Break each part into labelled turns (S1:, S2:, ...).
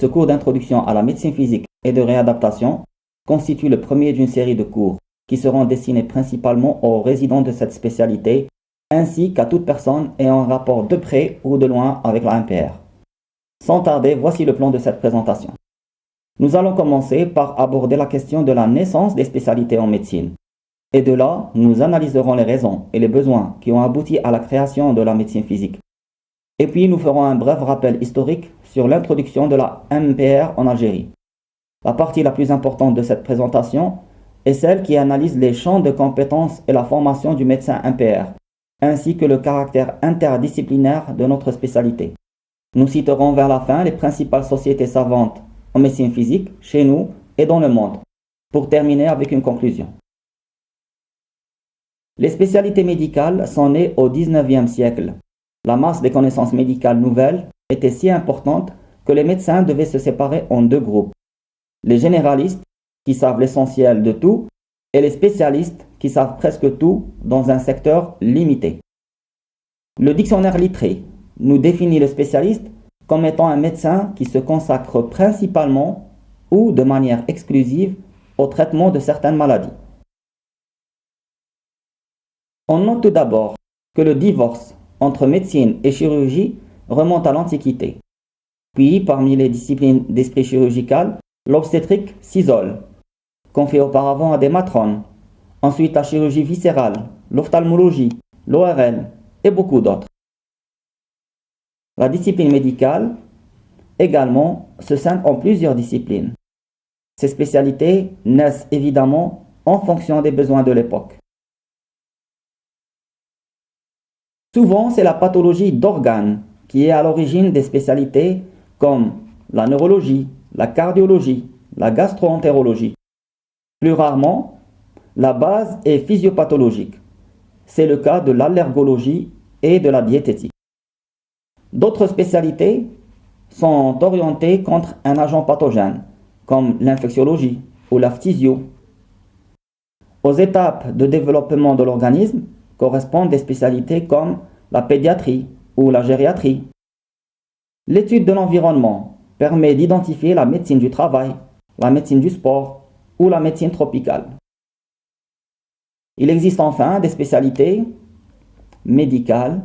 S1: Ce cours d'introduction à la médecine physique et de réadaptation constitue le premier d'une série de cours qui seront destinés principalement aux résidents de cette spécialité ainsi qu'à toute personne ayant un rapport de près ou de loin avec la MPR. Sans tarder, voici le plan de cette présentation. Nous allons commencer par aborder la question de la naissance des spécialités en médecine. Et de là, nous analyserons les raisons et les besoins qui ont abouti à la création de la médecine physique. Et puis, nous ferons un bref rappel historique sur l'introduction de la MPR en Algérie. La partie la plus importante de cette présentation est celle qui analyse les champs de compétences et la formation du médecin MPR, ainsi que le caractère interdisciplinaire de notre spécialité. Nous citerons vers la fin les principales sociétés savantes en médecine physique, chez nous et dans le monde, pour terminer avec une conclusion. Les spécialités médicales sont nées au XIXe siècle. La masse des connaissances médicales nouvelles était si importante que les médecins devaient se séparer en deux groupes. Les généralistes, qui savent l'essentiel de tout, et les spécialistes, qui savent presque tout dans un secteur limité. Le dictionnaire Littré nous définit le spécialiste comme étant un médecin qui se consacre principalement ou de manière exclusive au traitement de certaines maladies. On note tout d'abord que le divorce entre médecine et chirurgie remonte à l'Antiquité. Puis, parmi les disciplines d'esprit chirurgical, l'obstétrique s'isole, confiée auparavant à des matrones. Ensuite, la chirurgie viscérale, l'ophtalmologie, l'ORL et beaucoup d'autres. La discipline médicale, également, se scinde en plusieurs disciplines. Ces spécialités naissent évidemment en fonction des besoins de l'époque. Souvent, c'est la pathologie d'organes qui est à l'origine des spécialités comme la neurologie, la cardiologie, la gastro-entérologie. Plus rarement, la base est physiopathologique. C'est le cas de l'allergologie et de la diététique. D'autres spécialités sont orientées contre un agent pathogène, comme l'infectiologie ou la phthysio. Aux étapes de développement de l'organisme correspondent des spécialités comme la pédiatrie ou la gériatrie. L'étude de l'environnement permet d'identifier la médecine du travail, la médecine du sport ou la médecine tropicale. Il existe enfin des spécialités médicales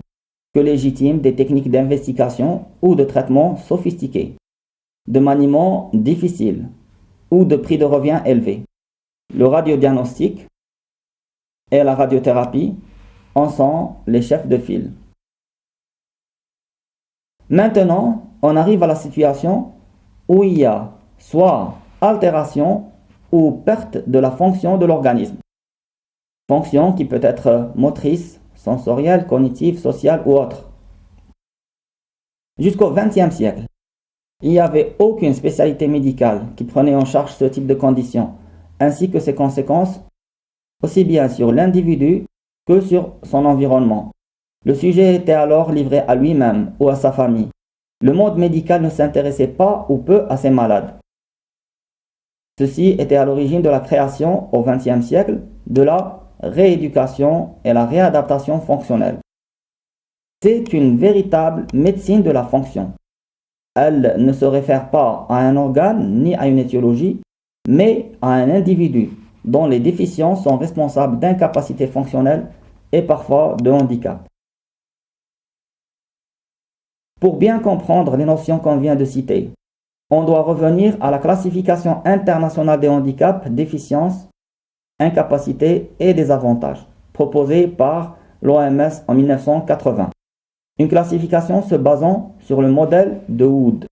S1: que légitiment des techniques d'investigation ou de traitement sophistiquées, de maniement difficile ou de prix de revient élevé. Le radiodiagnostic et la radiothérapie en sont les chefs de file. Maintenant, on arrive à la situation où il y a soit altération ou perte de la fonction de l'organisme. Fonction qui peut être motrice, sensorielle, cognitive, sociale ou autre. Jusqu'au XXe siècle, il n'y avait aucune spécialité médicale qui prenait en charge ce type de conditions, ainsi que ses conséquences, aussi bien sur l'individu que sur son environnement. Le sujet était alors livré à lui-même ou à sa famille. Le monde médical ne s'intéressait pas ou peu à ces malades. Ceci était à l'origine de la création au XXe siècle de la rééducation et la réadaptation fonctionnelle. C'est une véritable médecine de la fonction. Elle ne se réfère pas à un organe ni à une étiologie, mais à un individu dont les déficiences sont responsables d'incapacités fonctionnelles et parfois de handicap. Pour bien comprendre les notions qu'on vient de citer, on doit revenir à la classification internationale des handicaps, déficiences, incapacités et désavantages, proposée par l'OMS en 1980. Une classification se basant sur le modèle de Wood.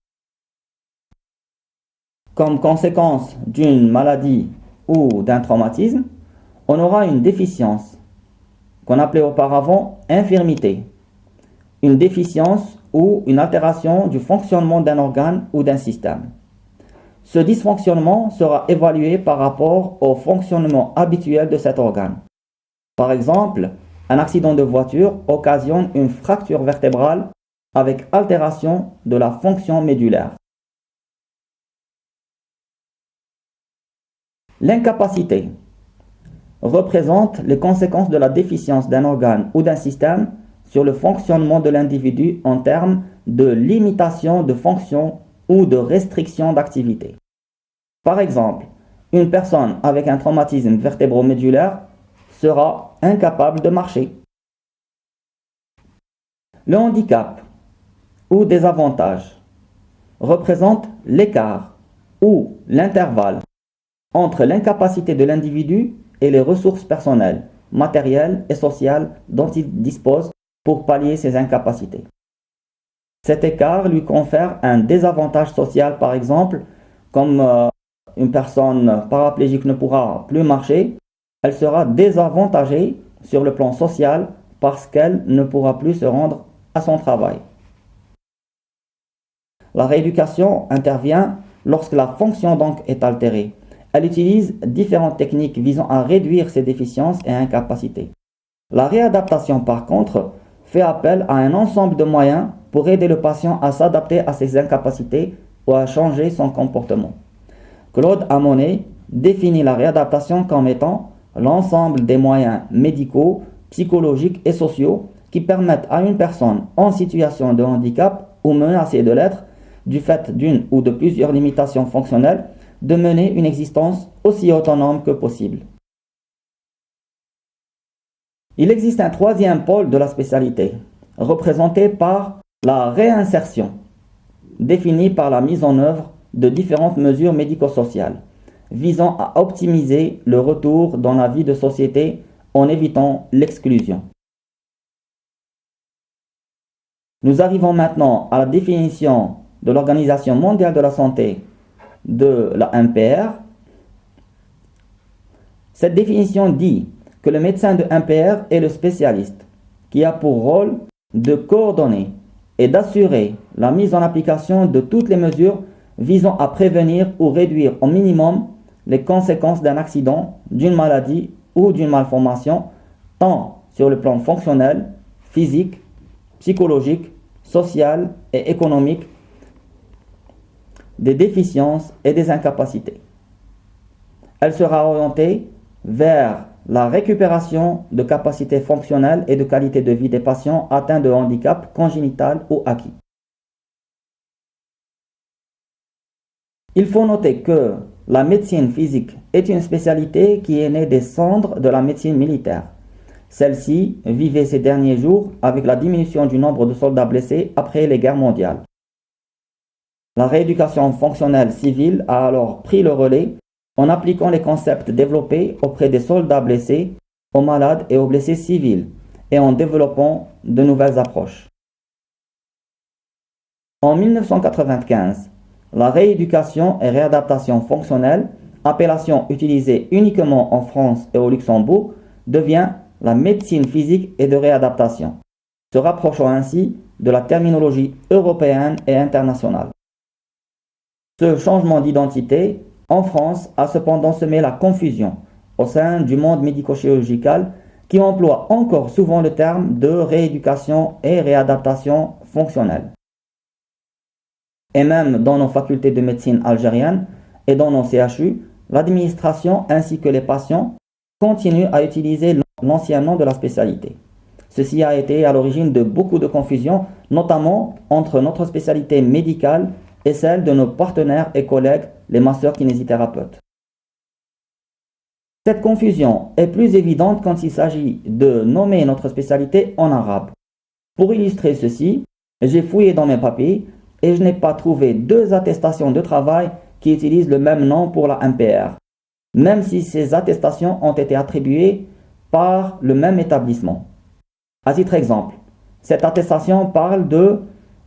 S1: Comme conséquence d'une maladie ou d'un traumatisme, on aura une déficience, qu'on appelait auparavant infirmité, une déficience ou une altération du fonctionnement d'un organe ou d'un système. Ce dysfonctionnement sera évalué par rapport au fonctionnement habituel de cet organe. Par exemple, un accident de voiture occasionne une fracture vertébrale avec altération de la fonction médulaire. L'incapacité représente les conséquences de la déficience d'un organe ou d'un système sur le fonctionnement de l'individu en termes de limitation de fonction ou de restriction d'activité. Par exemple, une personne avec un traumatisme vertébro-médulaire sera incapable de marcher. Le handicap ou désavantage représente l'écart ou l'intervalle entre l'incapacité de l'individu et les ressources personnelles, matérielles et sociales dont il dispose pour pallier ses incapacités. Cet écart lui confère un désavantage social, par exemple, comme une personne paraplégique ne pourra plus marcher, elle sera désavantagée sur le plan social parce qu'elle ne pourra plus se rendre à son travail. La rééducation intervient lorsque la fonction donc est altérée. Elle utilise différentes techniques visant à réduire ses déficiences et incapacités. La réadaptation, par contre, fait appel à un ensemble de moyens pour aider le patient à s'adapter à ses incapacités ou à changer son comportement. Claude Amonet définit la réadaptation comme étant l'ensemble des moyens médicaux, psychologiques et sociaux qui permettent à une personne en situation de handicap ou menacée de l'être, du fait d'une ou de plusieurs limitations fonctionnelles, de mener une existence aussi autonome que possible. Il existe un troisième pôle de la spécialité, représenté par la réinsertion, définie par la mise en œuvre de différentes mesures médico-sociales, visant à optimiser le retour dans la vie de société en évitant l'exclusion. Nous arrivons maintenant à la définition de l'Organisation mondiale de la santé de la MPR. Cette définition dit que le médecin de MPR est le spécialiste qui a pour rôle de coordonner et d'assurer la mise en application de toutes les mesures visant à prévenir ou réduire au minimum les conséquences d'un accident, d'une maladie ou d'une malformation, tant sur le plan fonctionnel, physique, psychologique, social et économique, des déficiences et des incapacités. Elle sera orientée vers la récupération de capacités fonctionnelles et de qualité de vie des patients atteints de handicap congénital ou acquis. Il faut noter que la médecine physique est une spécialité qui est née des cendres de la médecine militaire. Celle-ci vivait ces derniers jours avec la diminution du nombre de soldats blessés après les guerres mondiales. La rééducation fonctionnelle civile a alors pris le relais en appliquant les concepts développés auprès des soldats blessés, aux malades et aux blessés civils, et en développant de nouvelles approches. En 1995, la rééducation et réadaptation fonctionnelle, appellation utilisée uniquement en France et au Luxembourg, devient la médecine physique et de réadaptation, se rapprochant ainsi de la terminologie européenne et internationale. Ce changement d'identité en France a cependant semé la confusion au sein du monde médico-chirurgical qui emploie encore souvent le terme de rééducation et réadaptation fonctionnelle. Et même dans nos facultés de médecine algériennes et dans nos CHU, l'administration ainsi que les patients continuent à utiliser l'ancien nom de la spécialité. Ceci a été à l'origine de beaucoup de confusion, notamment entre notre spécialité médicale et celle de nos partenaires et collègues, les masseurs-kinésithérapeutes. Cette confusion est plus évidente quand il s'agit de nommer notre spécialité en arabe. Pour illustrer ceci, j'ai fouillé dans mes papiers et je n'ai pas trouvé deux attestations de travail qui utilisent le même nom pour la MPR, même si ces attestations ont été attribuées par le même établissement. À titre exemple, cette attestation parle de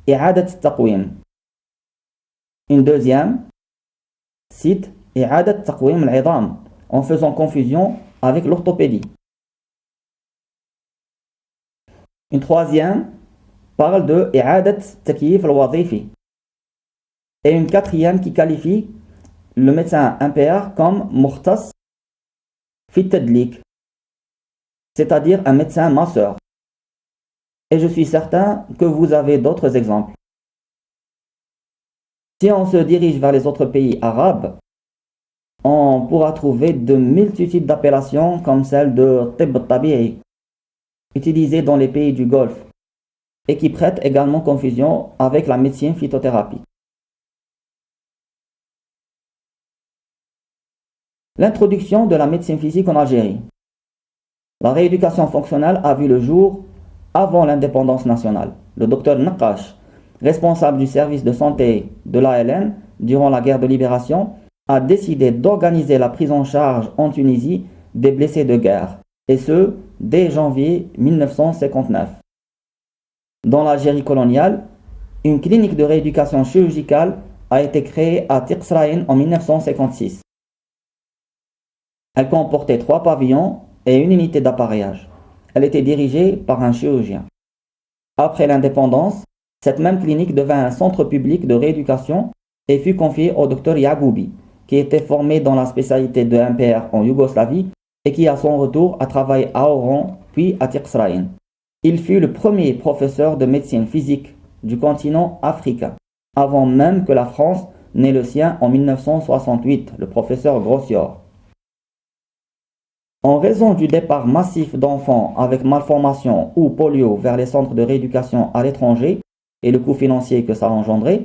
S1: i'adat taqwim. Une deuxième cite i'adat taqwim al-'idam en faisant confusion avec l'orthopédie. Une troisième parle de i'adat takyif al-wazifi. Et une quatrième qui qualifie le médecin MPR comme mukhtas fi tadlik, c'est-à-dire un médecin masseur. Et je suis certain que vous avez d'autres exemples. Si on se dirige vers les autres pays arabes, on pourra trouver de multitudes d'appellations comme celle de tibb tabi'i, utilisée dans les pays du Golfe, et qui prête également confusion avec la médecine phytothérapie. L'introduction de la médecine physique en Algérie. La rééducation fonctionnelle a vu le jour avant l'indépendance nationale. Le docteur Naqash, responsable du service de santé de l'ALN durant la guerre de libération, a décidé d'organiser la prise en charge en Tunisie des blessés de guerre, et ce, dès janvier 1959. Dans l'Algérie coloniale, une clinique de rééducation chirurgicale a été créée à Tiqsraïn en 1956. Elle comportait 3 pavillons et une unité d'appareillage. Elle était dirigée par un chirurgien. Après l'indépendance, cette même clinique devint un centre public de rééducation et fut confiée au docteur Yagoubi, qui était formé dans la spécialité de MPR en Yougoslavie et qui à son retour a travaillé à Oran puis à Tiqsraïn. Il fut le premier professeur de médecine physique du continent africain, avant même que la France n'ait le sien en 1968, le professeur Grossior. En raison du départ massif d'enfants avec malformation ou polio vers les centres de rééducation à l'étranger et le coût financier que ça a engendré,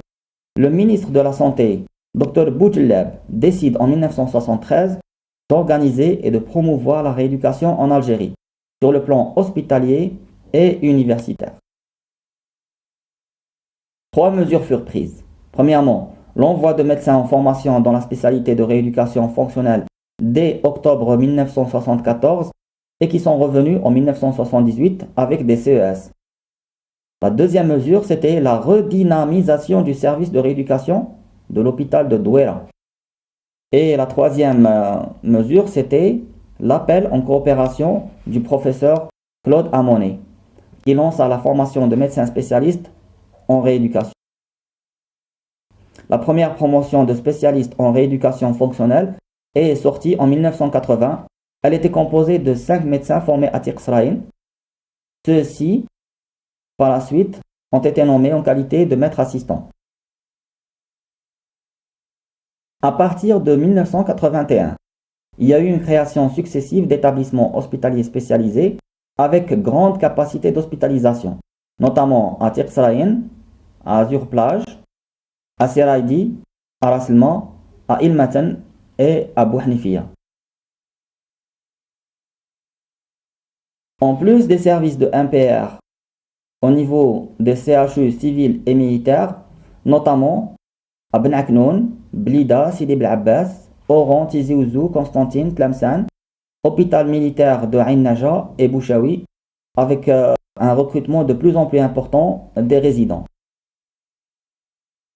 S1: le ministre de la Santé, Dr Boudjelleb, décide en 1973 d'organiser et de promouvoir la rééducation en Algérie, sur le plan hospitalier et universitaire. 3 mesures furent prises. Premièrement, l'envoi de médecins en formation dans la spécialité de rééducation fonctionnelle dès octobre 1974 et qui sont revenus en 1978 avec des CES. La deuxième mesure, c'était la redynamisation du service de rééducation de l'hôpital de Douala. Et la troisième mesure, c'était l'appel en coopération du professeur Claude Amonet, qui lance à la formation de médecins spécialistes en rééducation. La première promotion de spécialistes en rééducation fonctionnelle est sortie en 1980. Elle était composée de 5 médecins formés à Tiqsraïn. Ceux-ci, par la suite, ont été nommés en qualité de maîtres assistants. À partir de 1981, il y a eu une création successive d'établissements hospitaliers spécialisés avec grande capacité d'hospitalisation, notamment à Tiqsraïn, à Azur Plage, à Seraïdi, à Raselma, à Ilmaten et à Bouhnifia. En plus des services de MPR au niveau des CHU civils et militaires, notamment à Ben Aknoun, Blida, Sidi Bel Abbas, Oran, Tizi Ouzou, Constantine, Tlemcen, hôpital militaire de Ain Naja et Bouchaoui, avec un recrutement de plus en plus important des résidents.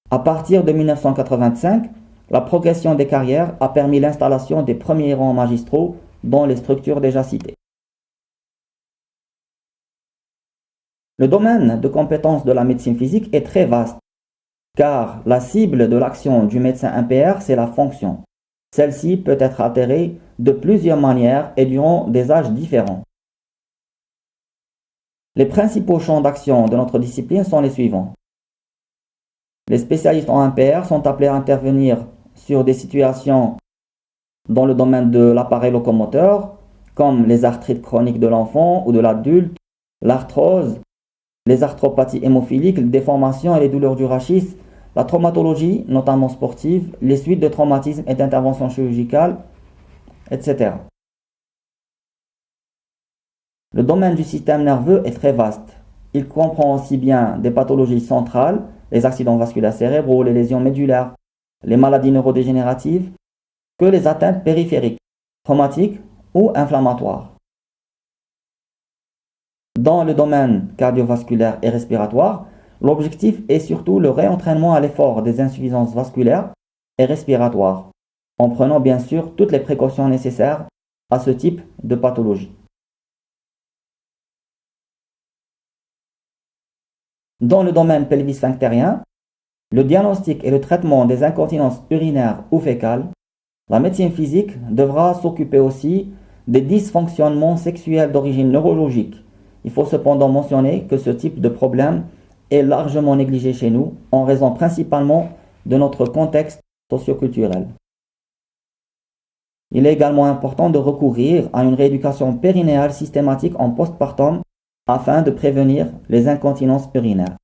S1: À partir de 1985, la progression des carrières a permis l'installation des premiers rangs magistraux dans les structures déjà citées. Le domaine de compétence de la médecine physique est très vaste, car la cible de l'action du médecin MPR, c'est la fonction. Celle-ci peut être altérée de plusieurs manières et durant des âges différents. Les principaux champs d'action de notre discipline sont les suivants. Les spécialistes en MPR sont appelés à intervenir sur des situations dans le domaine de l'appareil locomoteur, comme les arthrites chroniques de l'enfant ou de l'adulte, l'arthrose, les arthropathies hémophiliques, les déformations et les douleurs du rachis, la traumatologie, notamment sportive, les suites de traumatismes et d'interventions chirurgicales, etc. Le domaine du système nerveux est très vaste. Il comprend aussi bien des pathologies centrales, les accidents vasculaires cérébraux, les lésions médulaires, les maladies neurodégénératives, que les atteintes périphériques, traumatiques ou inflammatoires. Dans le domaine cardiovasculaire et respiratoire, l'objectif est surtout le réentraînement à l'effort des insuffisances vasculaires et respiratoires, en prenant bien sûr toutes les précautions nécessaires à ce type de pathologie. Dans le domaine pelvis-sphinctérien, le diagnostic et le traitement des incontinences urinaires ou fécales, la médecine physique devra s'occuper aussi des dysfonctionnements sexuels d'origine neurologique. Il faut cependant mentionner que ce type de problème est largement négligé chez nous en raison principalement de notre contexte socioculturel. Il est également important de recourir à une rééducation périnéale systématique en postpartum afin de prévenir les incontinences urinaires.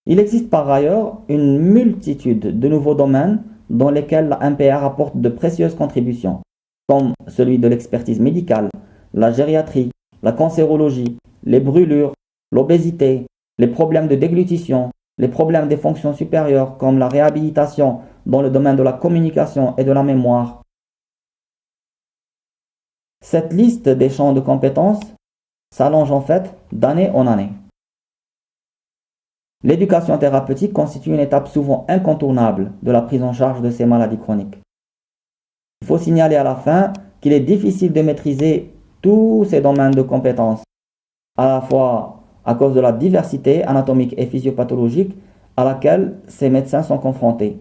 S1: Il existe par ailleurs une multitude de nouveaux domaines dans lesquels la MPR apporte de précieuses contributions, comme celui de l'expertise médicale, la gériatrie, la cancérologie, les brûlures, l'obésité, les problèmes de déglutition, les problèmes des fonctions supérieures comme la réhabilitation dans le domaine de la communication et de la mémoire. Cette liste des champs de compétences s'allonge en fait d'année en année. L'éducation thérapeutique constitue une étape souvent incontournable de la prise en charge de ces maladies chroniques. Il faut signaler à la fin qu'il est difficile de maîtriser tous ces domaines de compétences, à la fois à cause de la diversité anatomique et physiopathologique à laquelle ces médecins sont confrontés.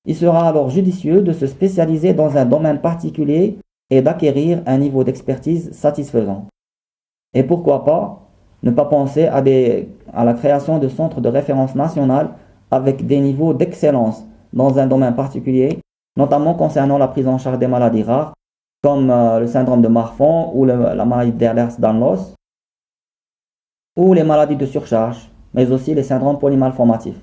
S1: Il sera alors judicieux de se spécialiser dans un domaine particulier et d'acquérir un niveau d'expertise satisfaisant. Et pourquoi pas ne pas penser à la création de centres de référence nationale avec des niveaux d'excellence dans un domaine particulier, notamment concernant la prise en charge des maladies rares, comme le syndrome de Marfan ou la maladie d'Ehlers-Danlos, ou les maladies de surcharge, mais aussi les syndromes polymalformatifs.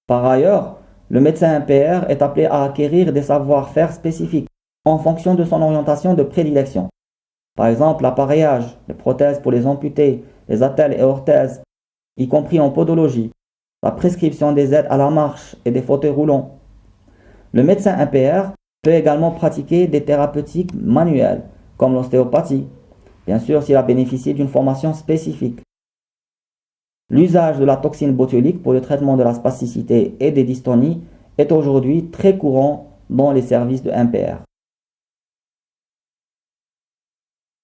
S1: Par ailleurs, le médecin MPR est appelé à acquérir des savoir-faire spécifiques en fonction de son orientation de prédilection. Par exemple, l'appareillage, les prothèses pour les amputés, les attelles et orthèses, y compris en podologie, la prescription des aides à la marche et des fauteuils roulants. Le médecin MPR peut également pratiquer des thérapeutiques manuelles, comme l'ostéopathie, bien sûr s'il a bénéficié d'une formation spécifique. L'usage de la toxine botulique pour le traitement de la spasticité et des dystonies est aujourd'hui très courant dans les services de MPR.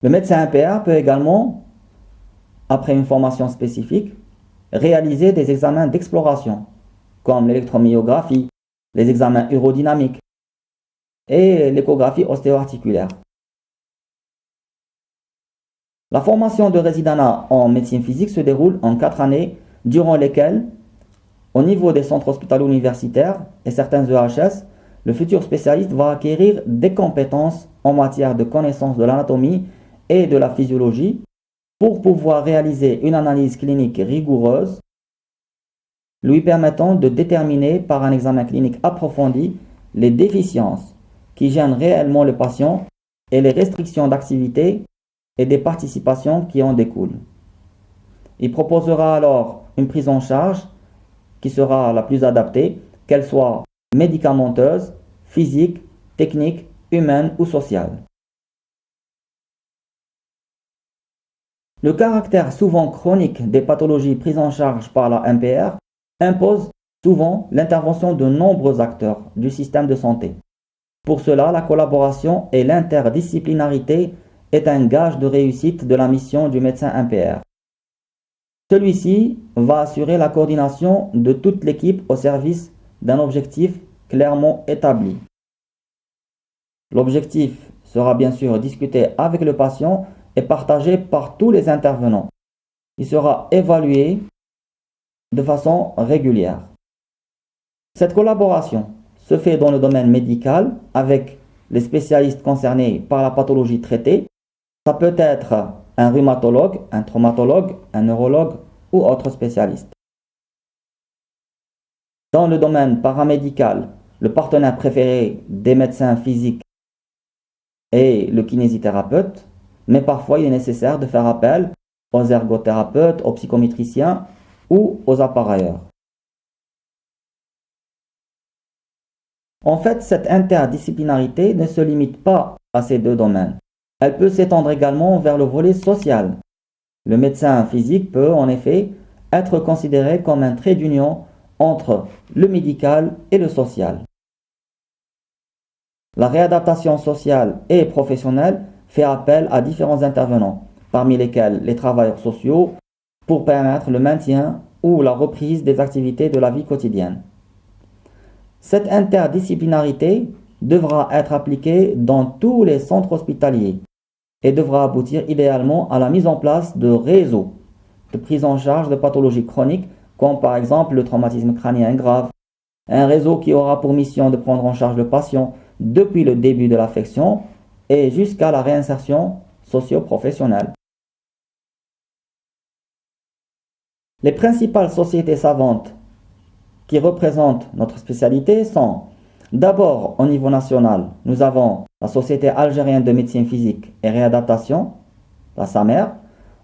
S1: Le médecin MPR peut également, après une formation spécifique, réaliser des examens d'exploration, comme l'électromyographie, les examens urodynamiques et l'échographie ostéo-articulaire. La formation de résidanat en médecine physique se déroule en 4 années, durant lesquelles, au niveau des centres hospitalo-universitaires et certains EHS, le futur spécialiste va acquérir des compétences en matière de connaissance de l'anatomie et de la physiologie pour pouvoir réaliser une analyse clinique rigoureuse, lui permettant de déterminer par un examen clinique approfondi les déficiences qui gênent réellement le patient et les restrictions d'activité et des participations qui en découlent. Il proposera alors une prise en charge qui sera la plus adaptée, qu'elle soit médicamenteuse, physique, technique, humaine ou sociale. Le caractère souvent chronique des pathologies prises en charge par la MPR impose souvent l'intervention de nombreux acteurs du système de santé. Pour cela, la collaboration et l'interdisciplinarité est un gage de réussite de la mission du médecin MPR. Celui-ci va assurer la coordination de toute l'équipe au service d'un objectif clairement établi. L'objectif sera bien sûr discuté avec le patient et partagé par tous les intervenants. Il sera évalué de façon régulière. Cette collaboration se fait dans le domaine médical avec les spécialistes concernés par la pathologie traitée. Ça peut être un rhumatologue, un traumatologue, un neurologue ou autre spécialiste. Dans le domaine paramédical, le partenaire préféré des médecins physiques est le kinésithérapeute, mais parfois il est nécessaire de faire appel aux ergothérapeutes, aux psychométriciens ou aux appareilleurs. En fait, cette interdisciplinarité ne se limite pas à ces deux domaines. Elle peut s'étendre également vers le volet social. Le médecin physique peut en effet être considéré comme un trait d'union entre le médical et le social. La réadaptation sociale et professionnelle fait appel à différents intervenants, parmi lesquels les travailleurs sociaux, pour permettre le maintien ou la reprise des activités de la vie quotidienne. Cette interdisciplinarité devra être appliquée dans tous les centres hospitaliers et devra aboutir idéalement à la mise en place de réseaux de prise en charge de pathologies chroniques comme par exemple le traumatisme crânien grave, un réseau qui aura pour mission de prendre en charge le patient depuis le début de l'affection et jusqu'à la réinsertion socio-professionnelle. Les principales sociétés savantes qui représentent notre spécialité sont d'abord au niveau national, nous avons la Société algérienne de médecine physique et réadaptation, la SAMER.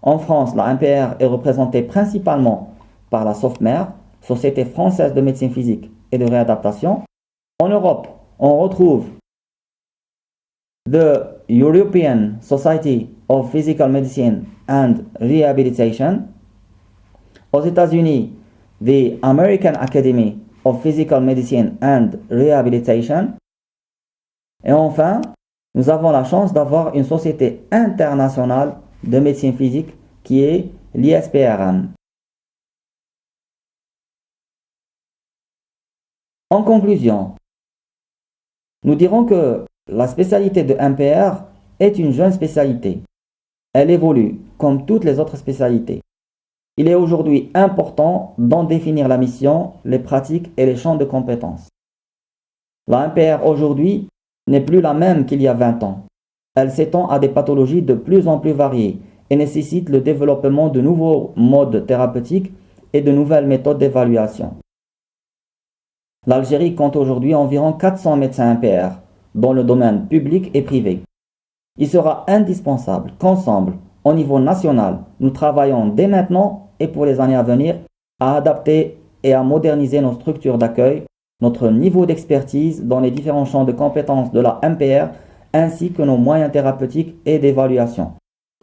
S1: En France, la MPR est représentée principalement par la SOFMER, Société française de médecine physique et de réadaptation. En Europe, on retrouve the European Society of Physical Medicine and Rehabilitation. Aux États-Unis, the American Academy of Physical Medicine and Rehabilitation. Et enfin, nous avons la chance d'avoir une société internationale de médecine physique qui est l'ISPRM. En conclusion, nous dirons que la spécialité de MPR est une jeune spécialité. Elle évolue comme toutes les autres spécialités. Il est aujourd'hui important d'en définir la mission, les pratiques et les champs de compétences. La MPR aujourd'hui n'est plus la même qu'il y a 20 ans. Elle s'étend à des pathologies de plus en plus variées et nécessite le développement de nouveaux modes thérapeutiques et de nouvelles méthodes d'évaluation. L'Algérie compte aujourd'hui environ 400 médecins MPR dans le domaine public et privé. Il sera indispensable qu'ensemble, au niveau national, nous travaillons dès maintenant et pour les années à venir à adapter et à moderniser nos structures d'accueil, notre niveau d'expertise dans les différents champs de compétences de la MPR ainsi que nos moyens thérapeutiques et d'évaluation,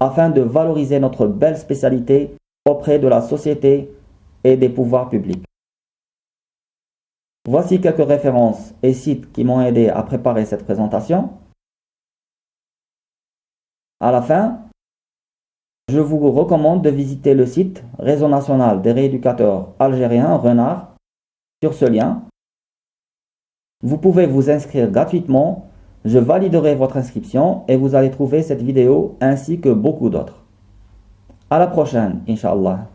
S1: afin de valoriser notre belle spécialité auprès de la société et des pouvoirs publics. Voici quelques références et sites qui m'ont aidé à préparer cette présentation. À la fin, je vous recommande de visiter le site Réseau national des rééducateurs algériens, RENAR, sur ce lien. Vous pouvez vous inscrire gratuitement, je validerai votre inscription et vous allez trouver cette vidéo ainsi que beaucoup d'autres. À la prochaine, Inch'Allah.